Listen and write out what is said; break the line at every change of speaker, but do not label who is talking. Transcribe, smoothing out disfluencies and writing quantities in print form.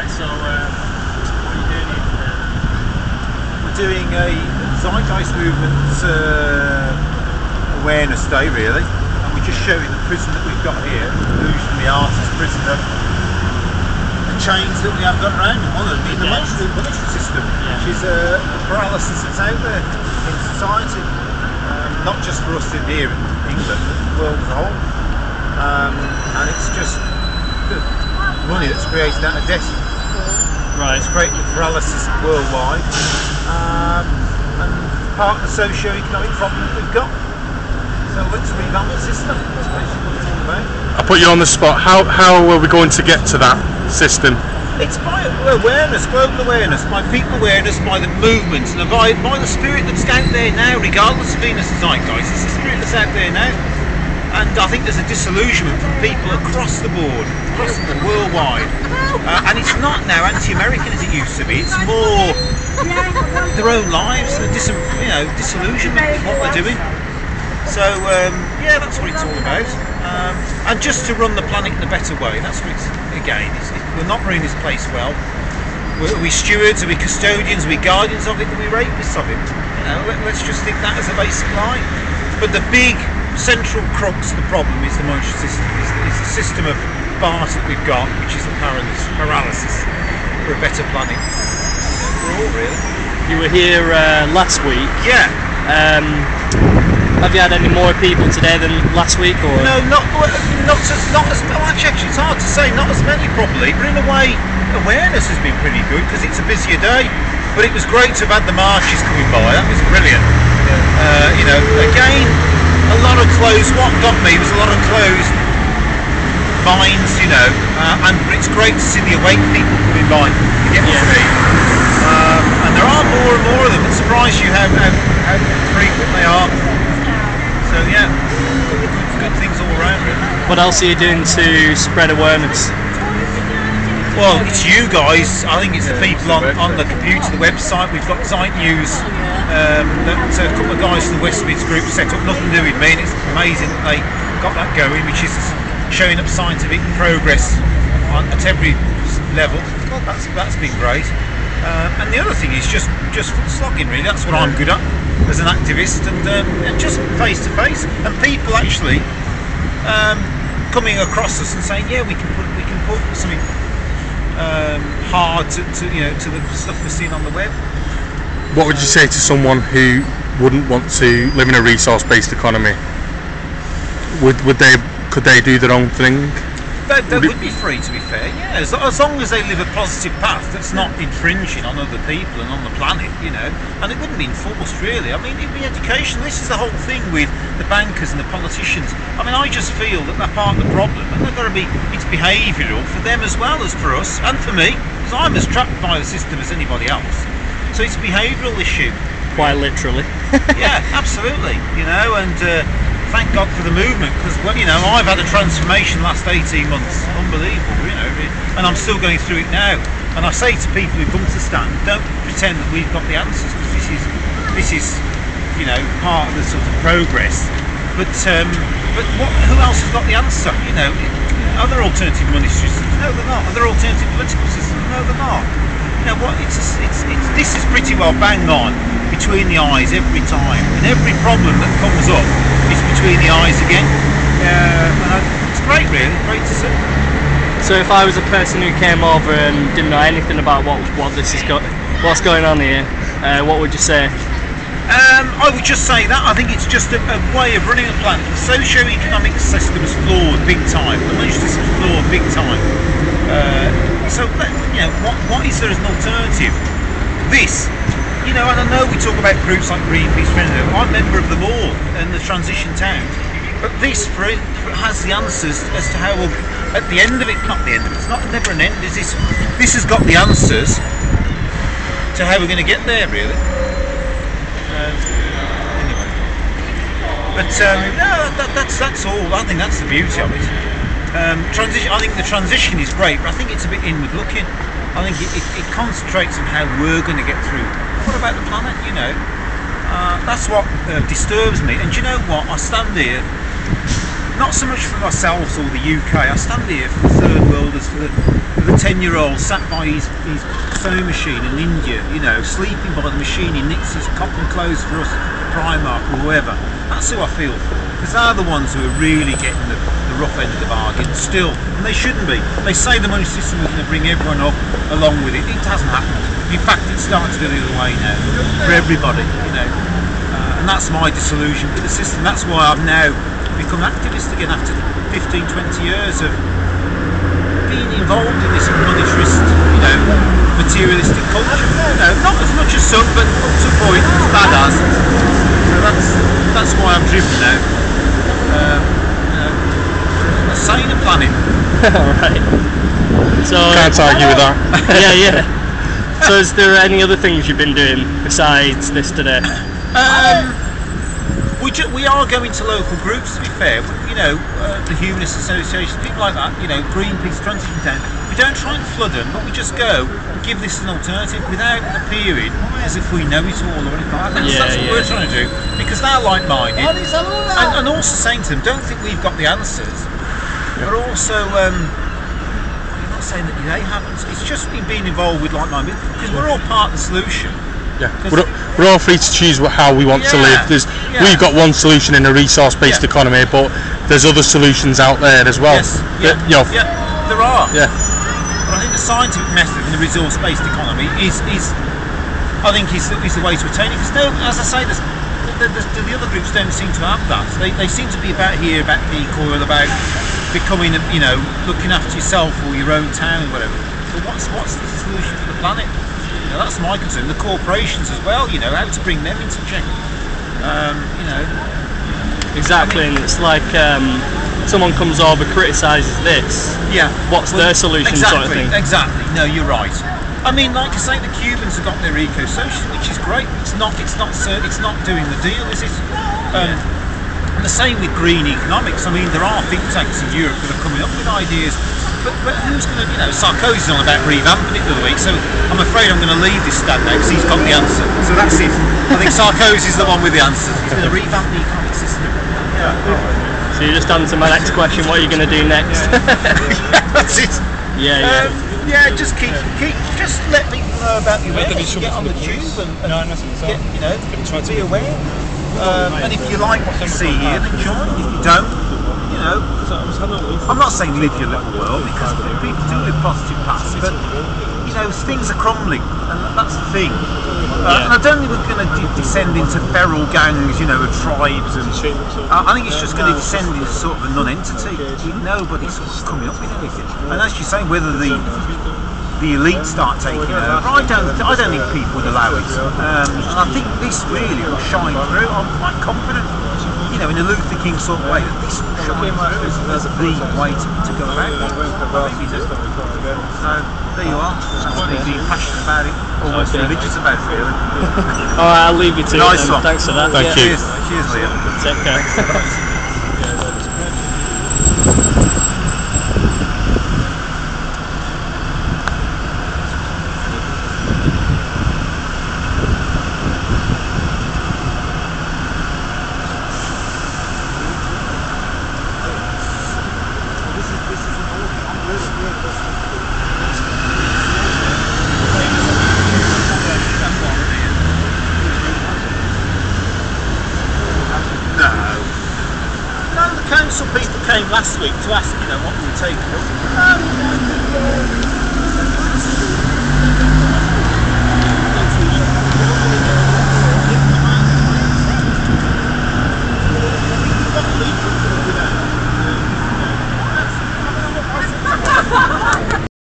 Right, so what are you doing here?
We're doing a Zeitgeist Movement awareness day, really, and we're just showing the prison that we've got here, the artist prison, the chains that we have got around one of them being the monetary system, which is a paralysis that's out there in society, not just for us in here in England, but the world as a whole, and it's just the money that's created out of debt.
Right.
It's creating the paralysis worldwide, and part of the socio-economic problem that we've got. So let's revamp the system. That's basically what it's all about.
I put you on the spot. How are we going to get to that system?
It's by awareness, global awareness, by people awareness, by the movement, and by the spirit that's out there now, regardless of Venus' zeitgeist. It's the spirit that's out there now. And I think there's a disillusionment from people across the board, across the worldwide. And it's not now anti-American as it used to be. It's more their own lives, disillusionment with what they're doing. So yeah, that's what it's all about. And just to run the planet in a better way. That's what it's, again, we're not running this place well. Are we stewards, are we custodians, are we guardians of it, are we rapists of it? Let's just think that as a basic line. But the big central crux of the problem is the monetary system, is the system of bars that we've got, which is the paralysis for a better planet. For all, really.
You were here last week.
Yeah.
Have you had any more people today than last week, or?
No, not as well, actually it's hard to say, not as many probably, but in a way awareness has been pretty good because it's a busier day. But it was great to have had the marches coming by, that was brilliant. Again, a lot of closed, what got me was a lot of closed minds, and it's great to see the awake people coming by to get to me. And there are more and more of them. It surprises you how frequent they are. So yeah, good things all around really.
What else are you doing to spread awareness?
Well, it's you guys. I think it's the people on the computer, the website. We've got Zeit News that a couple of guys from the West Midlands Group set up. Nothing to do with me, and it's amazing that they got that going, which is showing up scientific progress at every level. That's been great. And the other thing is just slogging, really. That's what I'm good at as an activist, and just face to face, and people actually coming across us and saying, yeah, we can put something hard to the stuff we're seeing on the web.
What would you say to someone who wouldn't want to live in a resource-based economy? Could they do their own thing?
They would be free, to be fair, yeah, as long as they live a positive path that's not infringing on other people and on the planet, and it wouldn't be enforced really. I mean, it'd be education. This is the whole thing with the bankers and the politicians. I mean, I just feel that they're part of the problem, and they've got to be, it's behavioural for them as well as for us, and for me, because I'm as trapped by the system as anybody else. So it's a behavioural issue.
Quite literally.
Yeah, absolutely, and thank God for the movement, because I've had a transformation the last 18 months, unbelievable, and I'm still going through it now. And I say to people who come to the stand, don't pretend that we've got the answers, because this is part of the sort of progress. But who else has got the answer? Are there alternative money systems? No, they're not. Are there alternative political systems? No, they're not. This is pretty well bang on between the eyes every time, and every problem that comes up is between the eyes again. It's great, really, great to see.
So if I was a person who came over and didn't know anything about what's going on here, what would you say?
I would just say that I think it's just a way of running a planet. The socio-economic system is flawed big time. The monetary system is flawed big time. So what is there as an alternative? This, and I know we talk about groups like Greenpeace, I'm a member of them all in the transition town, but this has the answers as to how we'll, at the end of it, not the end of it, it's never an end, is this has got the answers to how we're going to get there, really. Anyway, but no, that's all. I think that's the beauty of it. I think the transition is great, but I think it's a bit inward looking. I think it concentrates on how we're going to get through. What about the planet? That's what disturbs me. And do you know what? I stand here not so much for myself or the UK. I stand here for the third world, as for the 10-year-old sat by his sewing machine in India, you know, sleeping by the machine. He knits his cotton clothes for us, Primark or whoever. That's who I feel for, because they're the ones who are really getting the rough end of the bargain still, and they shouldn't be. They say the money system is going to bring everyone up along with it. It hasn't happened. In fact, it's starting to go the other way now for everybody, you know. And that's my disillusion with the system. That's why I've now become activist again after 15, 20 years of being involved in this monetarist, you know, materialistic culture. You know, not as much as some, but up to a point, as bad as. So that's why I'm driven now. Sane the planet.
Alright. So
Can't argue with that.
yeah. So is there any other things you've been doing besides this today?
We are going to local groups, to be fair. You know, the Humanist Association, people like that. You know, Greenpeace, Transition Town. We don't try and flood them, but we just go and give this an alternative without appearing as if we know it all or anything like that. That's what we're trying to do, because they're like-minded, and also saying to them, don't think we've got the answers. But also, I'm not saying that they haven't. It's just being involved with like-minded, because we're all part of the solution.
Yeah, we're all free to choose how we want to live. We've got one solution in a resource-based economy, but there's other solutions out there as well.
There are.
Yeah.
But I think the scientific method in the resource-based economy is the way to attain it. Because as I say, the other groups don't seem to have that. They seem to be about equal, about becoming, you know, looking after yourself or your own town or whatever. But what's the solution for the planet? You know, that's my concern. The corporations as well, you know, how to bring them into check. You know.
Exactly, and it's like someone comes over, criticises this.
Yeah.
What's their solution, sort of thing?
Exactly. No, you're right. I mean, like I say, the Cubans have got their eco-social, which is great. It's not doing the deal, is it? And the same with green economics. I mean, there are think tanks in Europe that are coming up with ideas. But who's going to, you know, Sarkozy's on about revamping it the other week, so I'm afraid I'm going to leave this stand now because he's got the answer. So that's it. I think Sarkozy's the one with the answer. He's going to revamp the economic system. Yeah.
So you just answered my next question, what are you going to do next?
That's it.
Yeah.
Just just let people know about the event. Get on the tube and get, you know, be aware. And if you like what you see here, then join. If you don't, you know, I'm not saying live your little world, because people do live positive paths, but you know, things are crumbling, and that's the thing. And I don't think we're going to descend into feral gangs, you know, of tribes, and I think it's just going to descend into sort of a non-entity with nobody sort of coming up with anything. And as you say, whether the elite start taking over, I don't think people would allow it. And I think this really will shine through. I'm quite confident, you know, in a Luther King sort of way, that this will shine through as the way to go about it. Maybe do. So there you are. That's me being passionate about it, almost religious about it, really.
Alright, I'll leave you to
nice
it.
One.
Thanks for that.
Thank you.
Cheers, Liam.
Take care.
Council people came last week to ask, you know, what we were taking up.